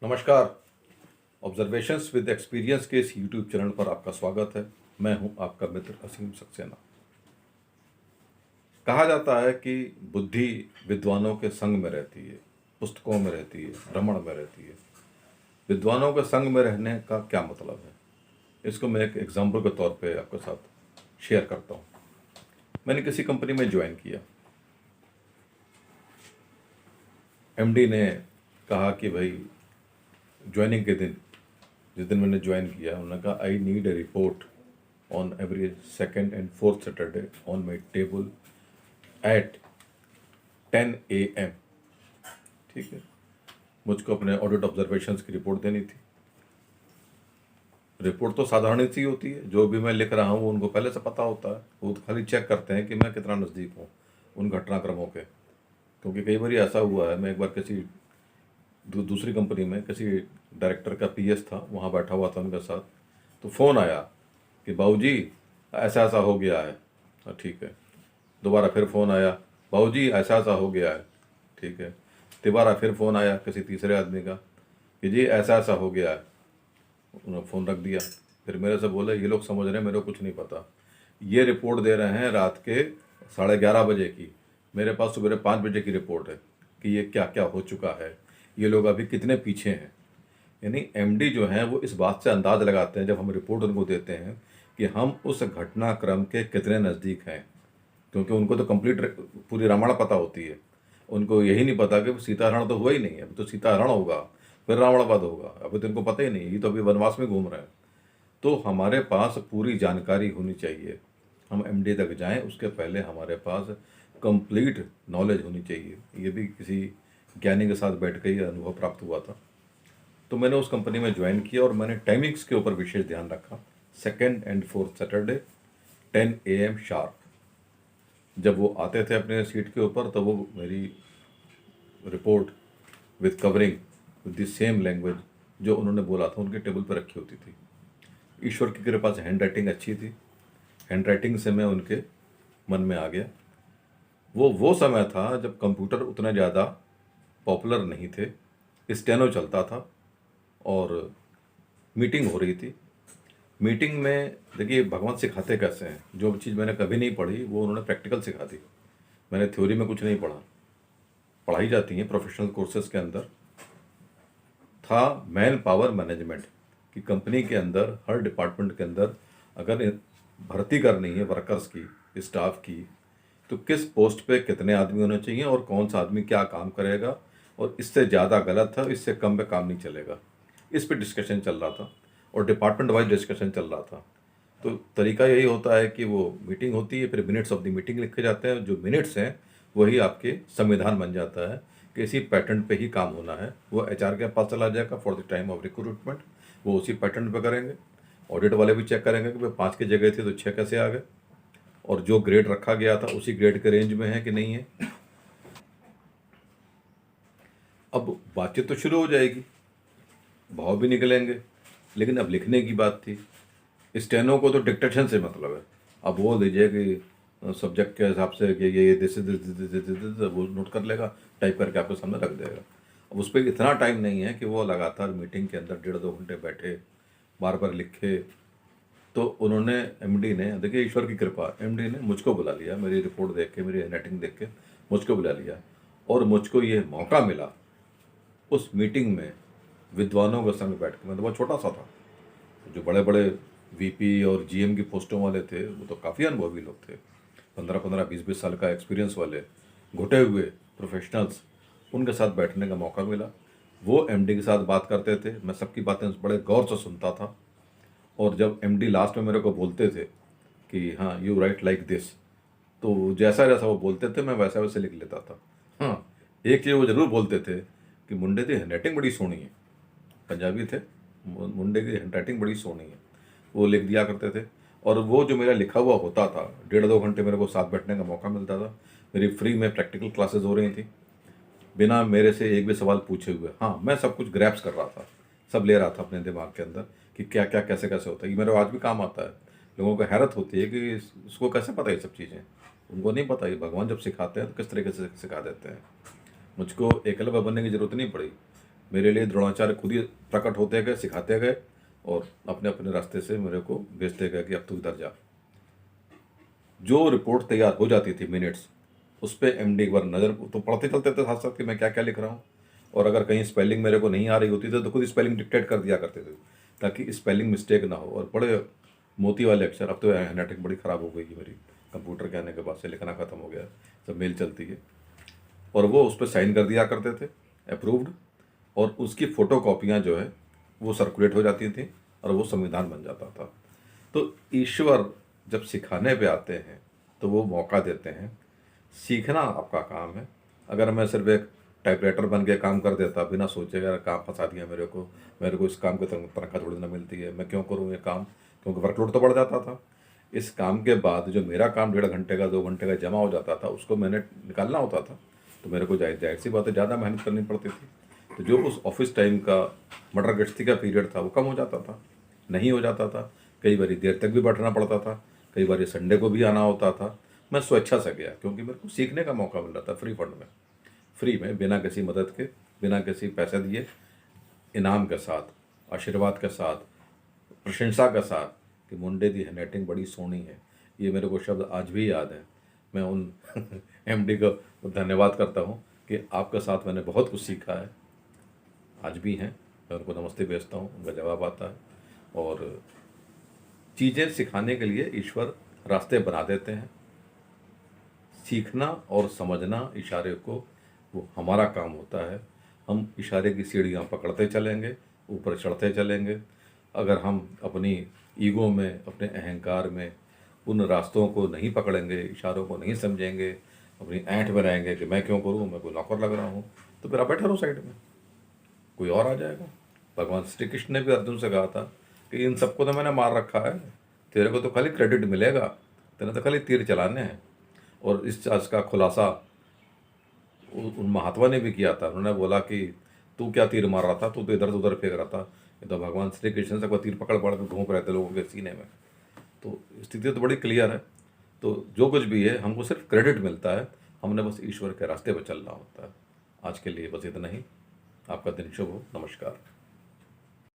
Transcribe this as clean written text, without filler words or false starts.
नमस्कार। Observations with experience के इस यूट्यूब चैनल पर आपका स्वागत है। मैं हूं आपका मित्र असीम सक्सेना। कहा जाता है कि बुद्धि विद्वानों के संग में रहती है, पुस्तकों में रहती है, भ्रमण में रहती है। विद्वानों के संग में रहने का क्या मतलब है, इसको मैं एक एग्जाम्पल के तौर पे आपके साथ शेयर करता हूँ। मैंने किसी कंपनी में ज्वाइन किया। एमडी ने कहा कि भाई ज्वाइनिंग के दिन, जिस दिन मैंने ज्वाइन किया, उन्होंने कहा I need a report on every second and fourth Saturday on my table at 10 AM। ठीक है, मुझको अपने ऑडिट ऑब्जर्वेशंस की रिपोर्ट देनी थी। रिपोर्ट तो साधारण सी होती है, जो भी मैं लिख रहा हूँ वो उनको पहले से पता होता है। वो तो खाली चेक करते हैं कि मैं कितना नज़दीक हूँ उन घटनाक्रमों के। क्योंकि कई बार ऐसा हुआ है, मैं एक बार किसी दूसरी कंपनी में किसी डायरेक्टर का पीएस था, वहाँ बैठा हुआ था उनके साथ। तो फ़ोन आया कि बाबूजी ऐसा ऐसा हो गया है। ठीक है। दोबारा फिर फ़ोन आया, बाबूजी ऐसा ऐसा हो गया है। ठीक है। दोबारा फिर फ़ोन आया किसी तीसरे आदमी का कि जी ऐसा ऐसा हो गया है। उन्होंने फ़ोन रख दिया। फिर मेरे से बोले ये लोग समझ रहे हैं, मेरे को कुछ नहीं पता। ये रिपोर्ट दे रहे हैं रात के 11:30 बजे की, मेरे पास सुबह 5 बजे की रिपोर्ट है कि ये क्या क्या हो चुका है, ये लोग अभी कितने पीछे हैं। यानी एमडी जो हैं वो इस बात से अंदाज़ लगाते हैं जब हम रिपोर्ट उनको देते हैं कि हम उस घटनाक्रम के कितने नज़दीक हैं। क्योंकि उनको तो कंप्लीट पूरी रामायण पता होती है। उनको यही नहीं पता कि सीताहरण तो हुआ ही नहीं है। अभी तो सीताहरण होगा, फिर रावण वध होगा। अभी तो इनको पता ही नहीं, ये तो अभी वनवास में घूम रहे हैं। तो हमारे पास पूरी जानकारी होनी चाहिए। हम एमडी तक जाएं उसके पहले हमारे पास कंप्लीट नॉलेज होनी चाहिए। ये भी किसी ज्ञानी के साथ बैठ के ही अनुभव प्राप्त हुआ था। तो मैंने उस कंपनी में ज्वाइन किया और मैंने टाइमिंग्स के ऊपर विशेष ध्यान रखा। Second and fourth Saturday 10 AM sharp. जब वो आते थे अपने सीट के ऊपर तो वो मेरी report with covering with the same language जो उन्होंने बोला था उनके टेबल पर रखी होती थी। ईश्वर की कृपा से हैंड राइटिंग अच्छी थी। हैंड राइटिंग से मैं उनके मन में आ गया। वो समय था जब कंप्यूटर उतने ज़्यादा पॉपुलर नहीं थे। स्टेनो चलता था और मीटिंग हो रही थी। मीटिंग में देखिए भगवान सिखाते कैसे हैं। जो चीज़ मैंने कभी नहीं पढ़ी वो उन्होंने प्रैक्टिकल सिखा दी। मैंने थ्योरी में कुछ नहीं पढ़ा। पढ़ाई जाती हैं प्रोफेशनल कोर्सेज के अंदर। था मैन पावर मैनेजमेंट कि कंपनी के अंदर हर डिपार्टमेंट के अंदर अगर भर्ती करनी है वर्कर्स की, स्टाफ की, तो किस पोस्ट पे कितने आदमी होने चाहिए और कौन सा आदमी क्या काम करेगा, और इससे ज़्यादा गलत है, इससे कम पे काम नहीं चलेगा। इस पे डिस्कशन चल रहा था और डिपार्टमेंट वाइज डिस्कशन चल रहा था। तो तरीका यही होता है कि वो मीटिंग होती है, फिर मिनट्स ऑफ द मीटिंग लिखे जाते हैं। जो मिनट्स हैं वही आपके संविधान बन जाता है कि इसी पैटर्न पे ही काम होना है। वो एचआर के पास चला जाएगा for the time of recruitment, वो उसी पैटर्न पे करेंगे। ऑडिट वाले भी चेक करेंगे कि भाई 5 की जगह थी तो 6 कैसे आ गए, और जो ग्रेड रखा गया था उसी ग्रेड के रेंज में है कि नहीं है। अब बातचीत तो शुरू हो जाएगी, भाव भी निकलेंगे, लेकिन अब लिखने की बात थी। स्टेनो को तो डिक्टेशन से मतलब है। अब बोल दीजिए कि सब्जेक्ट के हिसाब से कि ये दिस वो नोट कर लेगा, टाइप करके आपके सामने रख देगा। अब उस पर इतना टाइम नहीं है कि वो लगातार मीटिंग के अंदर 1.5-2 घंटे बैठे, बार बार लिखे। तो उन्होंने, एमडी ने, देखिए ईश्वर की कृपा, एमडी ने मुझको बुला लिया। मेरी रिपोर्ट देख के, मेरी हैंडराइटिंग देख के मुझको बुला लिया और मुझको ये मौका मिला उस मीटिंग में विद्वानों के संग बैठ के। मैं तो बहुत छोटा सा था। जो बड़े बड़े वीपी और जीएम की पोस्टों वाले थे वो तो काफ़ी अनुभवी लोग थे। 15-15, 20-20 साल का एक्सपीरियंस वाले घुटे हुए प्रोफेशनल्स, उनके साथ बैठने का मौका मिला। वो एमडी के साथ बात करते थे, मैं सबकी बातें बड़े गौर से सुनता था। और जब एमडी लास्ट में मेरे को बोलते थे कि हाँ यू राइट लाइक दिस, तो जैसा जैसा वो बोलते थे मैं वैसा वैसे लिख लेता था। हाँ, एक चीज़ वो ज़रूर बोलते थे कि मुंडे की हैंडराइटिंग बड़ी सोहनी है। पंजाबी थे, मुंडे की हैंडराइटिंग बड़ी सोहनी है, वो लिख दिया करते थे। और वो जो मेरा लिखा हुआ होता था, 1.5-2 घंटे मेरे को साथ बैठने का मौका मिलता था। मेरी फ्री में प्रैक्टिकल क्लासेस हो रही थी, बिना मेरे से एक भी सवाल पूछे हुए। हाँ, मैं सब कुछ ग्रैप्स कर रहा था, सब ले रहा था अपने दिमाग के अंदर कि क्या क्या कैसे कैसे होता है। ये मेरे आज भी काम आता है। लोगों को हैरत होती है कि इसको कैसे पता है ये सब चीज़ें। उनको नहीं पता, ये भगवान जब सिखाते हैं तो किस तरीके से सिखा देते हैं। मुझको एकलव्य बनने की ज़रूरत नहीं पड़ी। मेरे लिए द्रोणाचार्य खुद ही प्रकट होते गए, सिखाते गए और अपने अपने रास्ते से मेरे को भेजते गए कि अब तू इधर जा। जो रिपोर्ट तैयार हो जाती थी मिनट्स, उस पे एमडी एक बार नज़र तो पढ़ते चलते थे साथ साथ कि मैं क्या क्या लिख रहा हूँ। और अगर कहीं स्पेलिंग मेरे को नहीं आ रही होती थी तो खुद स्पेलिंग डिक्टेट कर दिया करते थे ताकि स्पेलिंग मिस्टेक ना हो। और बड़े मोती वाले अक्षर, अब तो हैंडराइटिंग बड़ी ख़राब हो गई है मेरी, कंप्यूटर के आने के बाद से लिखना ख़त्म हो गया, सब मेल चलती है। और वो उस पर साइन कर दिया करते थे, अप्रूव्ड, और उसकी फ़ोटो कॉपियाँ जो है वो सर्कुलेट हो जाती थी और वो संविधान बन जाता था। तो ईश्वर जब सिखाने पे आते हैं तो वो मौका देते हैं। सीखना आपका काम है। अगर मैं सिर्फ एक टाइपराइटर बन के काम कर देता बिना सोचे, अगर काम फंसा दिया मेरे को इस काम की तनख्वाह थोड़ी ना मिलती है, मैं क्यों करूँ ये काम, क्योंकि वर्कलोड तो बढ़ जाता था। इस काम के बाद जो मेरा काम 1.5 घंटे का 2 घंटे का जमा हो जाता था उसको मैंने निकालना होता था, तो मेरे को जाहिर जाहिर सी बात है ज़्यादा मेहनत करनी पड़ती थी। तो जो उस ऑफिस टाइम का मटर गश्ती का पीरियड था वो कम हो जाता था, नहीं हो जाता था। कई बार देर तक भी बैठना पड़ता था, कई बार संडे को भी आना होता था। मैं स्वेच्छा से गया क्योंकि मेरे को सीखने का मौका मिल रहा था, फ्री फंड में, फ्री में, बिना किसी मदद के, बिना किसी पैसे दिए, इनाम के साथ, आशीर्वाद के साथ, प्रशंसा के साथ कि मुंडे दी हैंडराइटिंग बड़ी सोहनी है। ये मेरे को शब्द आज भी याद है। मैं उन एमडी को धन्यवाद करता हूँ कि आपके साथ मैंने बहुत कुछ सीखा है, आज भी हैं। मैं उनको नमस्ते भेजता हूँ, उनका जवाब आता है। और चीज़ें सिखाने के लिए ईश्वर रास्ते बना देते हैं। सीखना और समझना इशारे को, वो हमारा काम होता है। हम इशारे की सीढ़ियाँ पकड़ते चलेंगे, ऊपर चढ़ते चलेंगे। अगर हम अपनी ईगो में, अपने अहंकार में उन रास्तों को नहीं पकड़ेंगे, इशारों को नहीं समझेंगे, अपनी ऐंठ में रहेंगे कि मैं क्यों करूँ, मैं कोई नौकर लग रहा हूँ, तो फिर आप बैठे रहो साइड में, कोई और आ जाएगा। भगवान श्री कृष्ण ने भी अर्जुन से कहा था कि इन सबको तो मैंने मार रखा है, तेरे को तो खाली क्रेडिट मिलेगा, तेरे तो खाली तीर चलाने हैं। और इस चीज़ का खुलासा उन महात्मा ने भी किया था। उन्होंने बोला कि तू क्या तीर मार रहा था, तू तो इधर से उधर फेंक रहा था, ये तो भगवान श्री कृष्ण से कोई तीर पकड़ पकड़ के घूम रहे थे लोगों के सीने में। तो स्थिति तो बड़ी क्लियर है। तो जो कुछ भी है हमको सिर्फ क्रेडिट मिलता है, हमने बस ईश्वर के रास्ते पर चलना होता है। आज के लिए बस इतना ही। आपका दिन शुभ हो। नमस्कार।